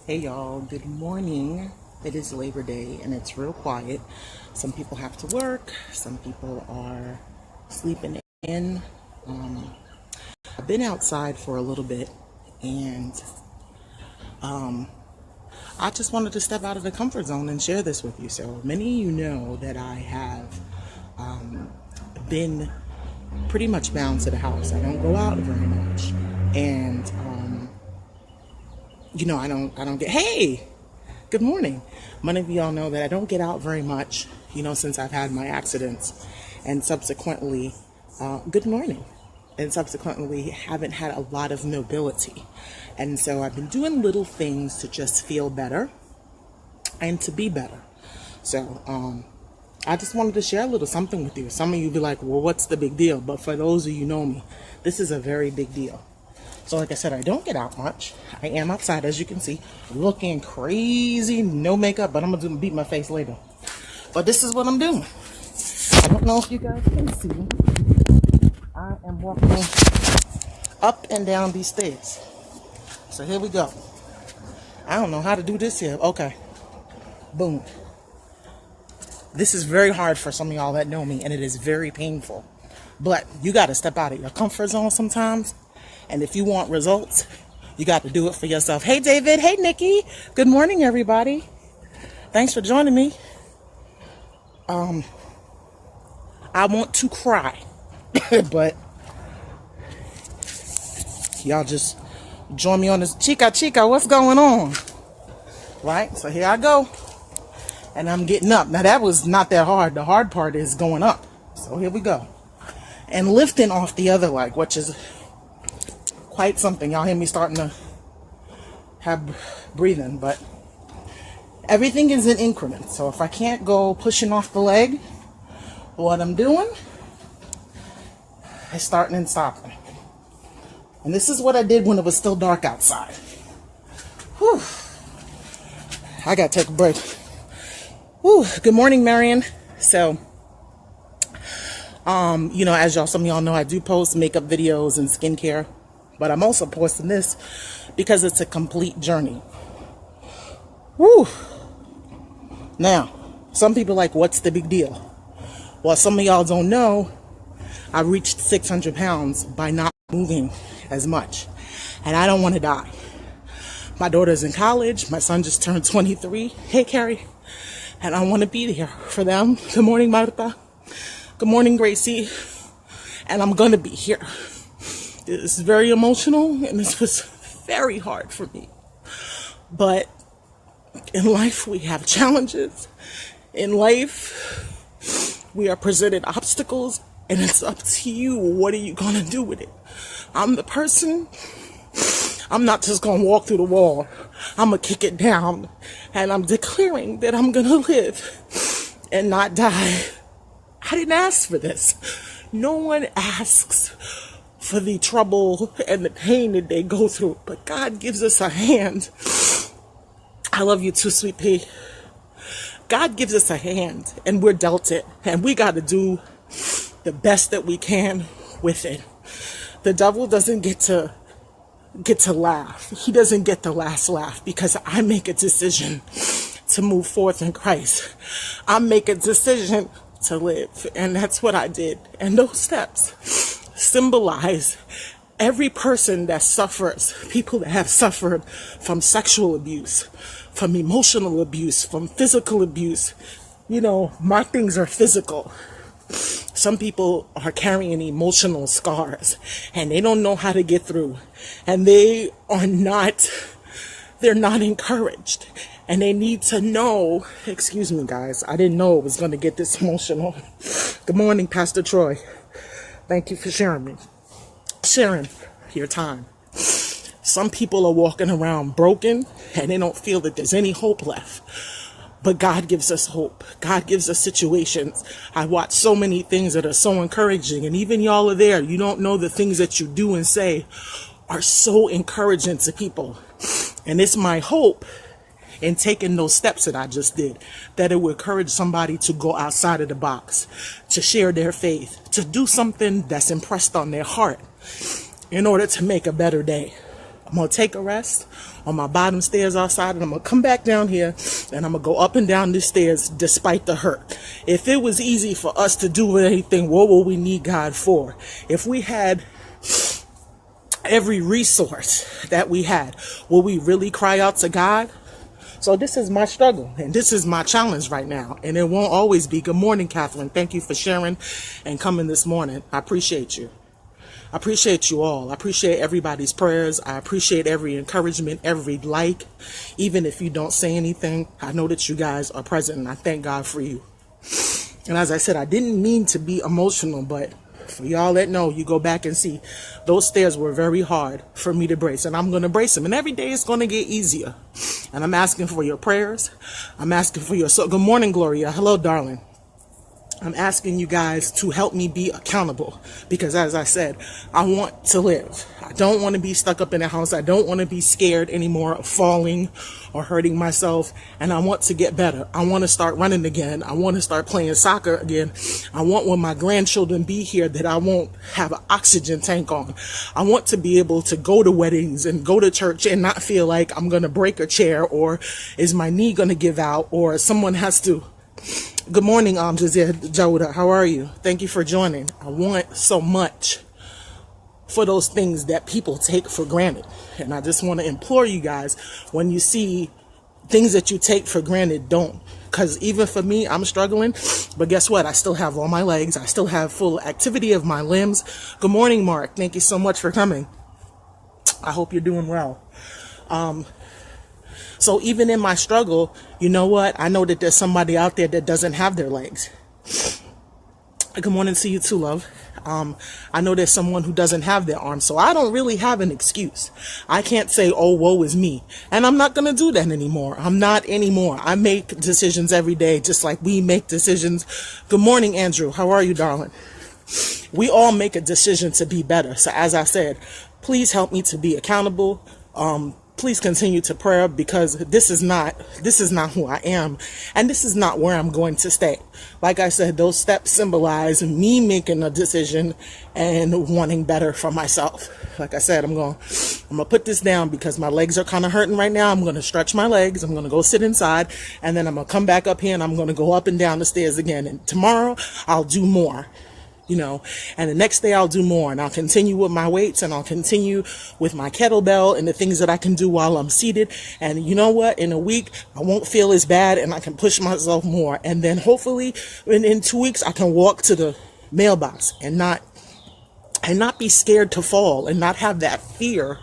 Hey y'all, good morning. It is Labor Day and it's real quiet. Some people have to work, some people are sleeping in. I've been outside for a little bit and I just wanted to step out of the comfort zone and share this with you. So many of you know that I have been pretty much bound to the house. I don't go out very much. And I don't get, hey, good morning. Many of y'all know that I don't get out very much, since I've had my accidents and subsequently, good morning. And subsequently haven't had a lot of mobility. And so I've been doing little things to just feel better and to be better. So, I just wanted to share a little something with you. Some of you be like, well, what's the big deal? But for those of you who know me, this is a very big deal. So like I said, I don't get out much. I am outside, as you can see, looking crazy, no makeup, but I'm going to beat my face later. But this is what I'm doing. I don't know if you guys can see. I am walking up and down these stairs. So here we go. I don't know how to do this here. Okay. Boom. This is very hard for some of y'all that know me, and it is very painful. But you got to step out of your comfort zone sometimes. And if you want results, you got to do it for yourself. Hey, David. Hey, Nikki. Good morning, everybody. Thanks for joining me. I want to cry, but y'all just join me on this. Chica, what's going on? Right? So here I go. And I'm getting up. Now, that was not that hard. The hard part is going up. So here we go. And lifting off the other leg, which is quite something. Y'all hear me starting to have breathing, but everything is in increments. So if I can't go pushing off the leg, what I'm doing is starting and stopping. And this is what I did when it was still dark outside. Whew. I gotta take a break. Whew. Good morning, Marion. So, as some of y'all know, I do post makeup videos and skincare. But I'm also posting this because it's a complete journey. Woo! Now, some people are like, what's the big deal? Well, some of y'all don't know, I reached 600 pounds by not moving as much. And I don't want to die. My daughter's in college. My son just turned 23. Hey, Carrie. And I want to be there for them. Good morning, Marta. Good morning, Gracie. And I'm going to be here. It's very emotional, and this was very hard for me. But in life, we have challenges. In life, we are presented obstacles, and it's up to you. What are you going to do with it? I'm the person. I'm not just going to walk through the wall. I'm going to kick it down, and I'm declaring that I'm going to live and not die. I didn't ask for this. No one asks for the trouble and the pain that they go through. But God gives us a hand. I love you too, sweet pea. God gives us a hand, and we're dealt it. And we got to do the best that we can with it. The devil doesn't get to laugh. He doesn't get the last laugh because I make a decision to move forth in Christ. I make a decision to live. And that's what I did. And those steps symbolize every person that suffers, people that have suffered from sexual abuse, from emotional abuse, from physical abuse. My things are physical. Some people are carrying emotional scars and they don't know how to get through, and they're not encouraged, and they need to know, excuse me guys, I didn't know it was going to get this emotional. Good morning, Pastor Troy. Thank you for sharing your time. Some people are walking around broken and they don't feel that there's any hope left. But God gives us hope. God gives us situations. I watch so many things that are so encouraging, and even y'all are there. You don't know the things that you do and say are so encouraging to people. And it's my hope in taking those steps that I just did, that it will encourage somebody to go outside of the box, to share their faith, to do something that's impressed on their heart in order to make a better day. I'm going to take a rest on my bottom stairs outside, and I'm going to come back down here, and I'm going to go up and down the stairs despite the hurt. If it was easy for us to do anything, what will we need God for? If we had every resource that we had, will we really cry out to God? So this is my struggle, and this is my challenge right now, and it won't always be. Good morning, Catherine. Thank you for sharing and coming this morning. I appreciate you. I appreciate you all. I appreciate everybody's prayers. I appreciate every encouragement, every like. Even if you don't say anything, I know that you guys are present, and I thank God for you. And as I said, I didn't mean to be emotional, but for y'all that know, you go back and see, those stairs were very hard for me to brace, and I'm going to brace them. And every day it's going to get easier. And I'm asking for your prayers. I'm asking for your... So, good morning, Gloria. Hello, darling. I'm asking you guys to help me be accountable, because as I said, I want to live. I don't want to be stuck up in the house. I don't want to be scared anymore of falling or hurting myself. And I want to get better. I want to start running again. I want to start playing soccer again. I want, when my grandchildren be here, that I won't have an oxygen tank on. I want to be able to go to weddings and go to church and not feel like I'm going to break a chair, or is my knee going to give out, or someone has to... Good morning, Jazia Jawda. How are you? Thank you for joining. I want so much for those things that people take for granted. And I just want to implore you guys, when you see things that you take for granted, don't. Because even for me, I'm struggling. But guess what? I still have all my legs. I still have full activity of my limbs. Good morning, Mark. Thank you so much for coming. I hope you're doing well. So even in my struggle, you know what? I know that there's somebody out there that doesn't have their legs. Good morning to you too, love. I know there's someone who doesn't have their arms, so I don't really have an excuse. I can't say, oh, woe is me. And I'm not going to do that anymore. I'm not anymore. I make decisions every day, just like we make decisions. Good morning, Andrew. How are you, darling? We all make a decision to be better. So as I said, please help me to be accountable. Please continue to pray, because this is not who I am, and this is not where I'm going to stay. Like I said, those steps symbolize me making a decision and wanting better for myself. Like I said, I'm gonna put this down because my legs are kind of hurting right now. I'm gonna stretch my legs. I'm gonna go sit inside, and then I'm gonna come back up here and I'm gonna go up and down the stairs again. And tomorrow I'll do more. And the next day I'll do more, and I'll continue with my weights, and I'll continue with my kettlebell and the things that I can do while I'm seated. And you know what? In a week, I won't feel as bad, and I can push myself more. And then hopefully in 2 weeks, I can walk to the mailbox and not be scared to fall, and not have that fear,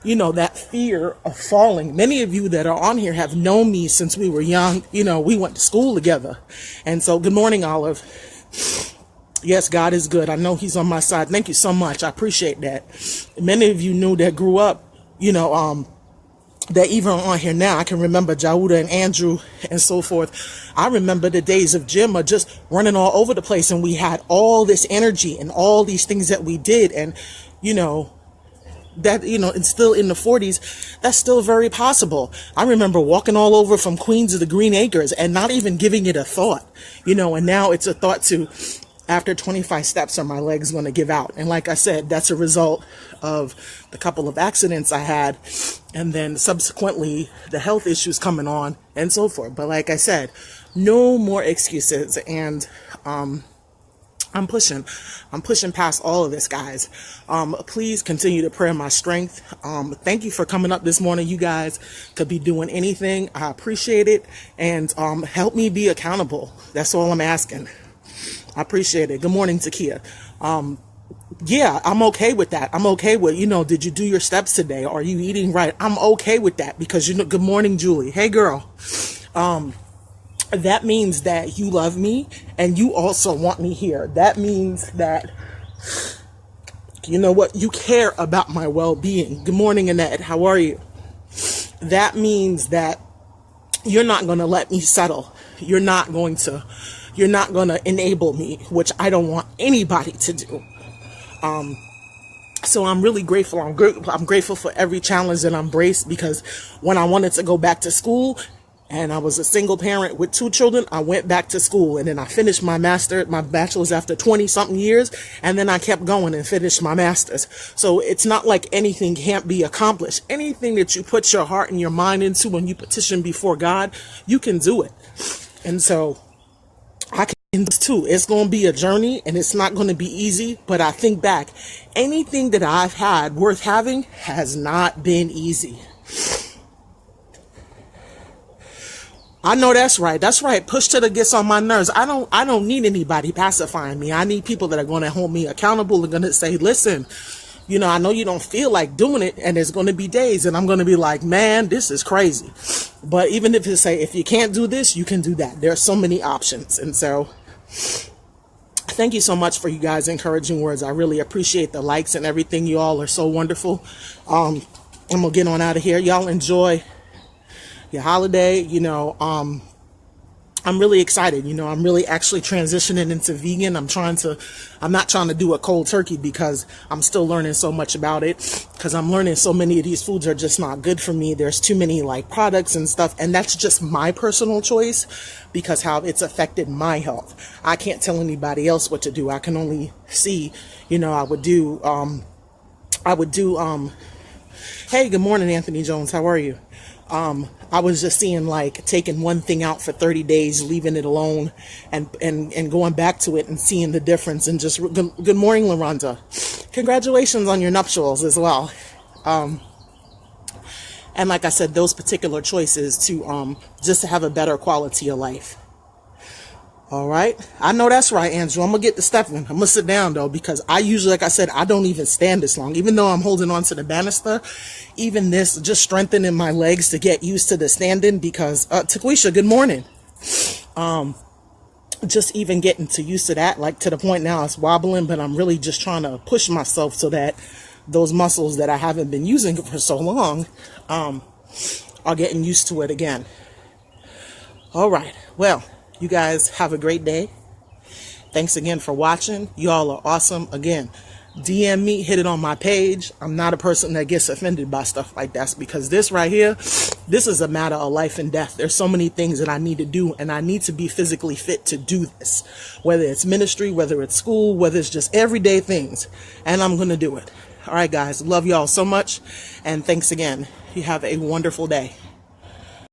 that fear of falling. Many of you that are on here have known me since we were young. We went to school together. And so good morning, Olive. Yes, God is good. I know he's on my side. Thank you so much. I appreciate that. Many of you knew that grew up, that even on here now, I can remember Jawda and Andrew and so forth. I remember the days of gym are just running all over the place, and we had all this energy and all these things that we did. And, that, it's still in the 40s, that's still very possible. I remember walking all over from Queens to the Green Acres and not even giving it a thought, and now it's a thought to... After 25 steps, are my legs going to give out? And like I said, that's a result of the couple of accidents I had, and then subsequently the health issues coming on and so forth. But like I said, no more excuses. And I'm pushing past all of this, guys. Please continue to pray my strength. Thank you for coming up this morning. You guys could be doing anything. I appreciate it. And help me be accountable. That's all I'm asking. I appreciate it. Good morning, Takia. Yeah, I'm okay with that. I'm okay with, did you do your steps today? Are you eating right? I'm okay with that because, good morning, Julie. Hey, girl. That means that you love me and you also want me here. That means that, you care about my well-being. Good morning, Annette. How are you? That means that you're not going to let me settle. You're not going to enable me, which I don't want anybody to do. So I'm really grateful. I'm grateful for every challenge that I embraced, because when I wanted to go back to school, And I was a single parent with 2 children. I went back to school, and then I finished my bachelor's after 20 something years. And then I kept going and finished my master's. So it's not like anything can't be accomplished. Anything that you put your heart and your mind into when you petition before God, you can do it. And so I can do this too. It's going to be a journey, and it's not going to be easy. But I think back, anything that I've had worth having has not been easy. I know that's right. That's right. Push till it gets on my nerves. I don't need anybody pacifying me. I need people that are going to hold me accountable and going to say, listen, you know, I know you don't feel like doing it, and there's going to be days and I'm going to be like, man, this is crazy. But even if you say, if you can't do this, you can do that. There are so many options. And so thank you so much for you guys' encouraging words. I really appreciate the likes and everything. You all are so wonderful. I'm going to get on out of here. Y'all enjoy your holiday. You know, I'm really excited. You know, I'm really actually transitioning into vegan. I'm not trying to do a cold turkey because I'm still learning so much about it, because I'm learning so many of these foods are just not good for me. There's too many like products and stuff. And that's just my personal choice because how it's affected my health. I can't tell anybody else what to do. I can only see, you know, I would do, hey, good morning, Anthony Jones. How are you? I was just seeing like taking one thing out for 30 days, leaving it alone and going back to it and seeing the difference. And just good morning, LaRonda. Congratulations on your nuptials as well. And like I said, those particular choices to just to have a better quality of life. All right. I know that's right, Andrew. I'm going to get to Stephen. I'm going to sit down, though, because I usually, like I said, I don't even stand this long. Even though I'm holding on to the banister, even this, just strengthening my legs to get used to the standing because, Taquisha, good morning. Just even getting used to that, like to the point now it's wobbling, but I'm really just trying to push myself so that those muscles that I haven't been using for so long are getting used to it again. All right. Well, you guys have a great day. Thanks again for watching. Y'all are awesome. Again, DM me, hit it on my page. I'm not a person that gets offended by stuff like that because this right here, this is a matter of life and death. There's so many things that I need to do, and I need to be physically fit to do this, whether it's ministry, whether it's school, whether it's just everyday things, and I'm going to do it. All right, guys. Love y'all so much, and thanks again. You have a wonderful day.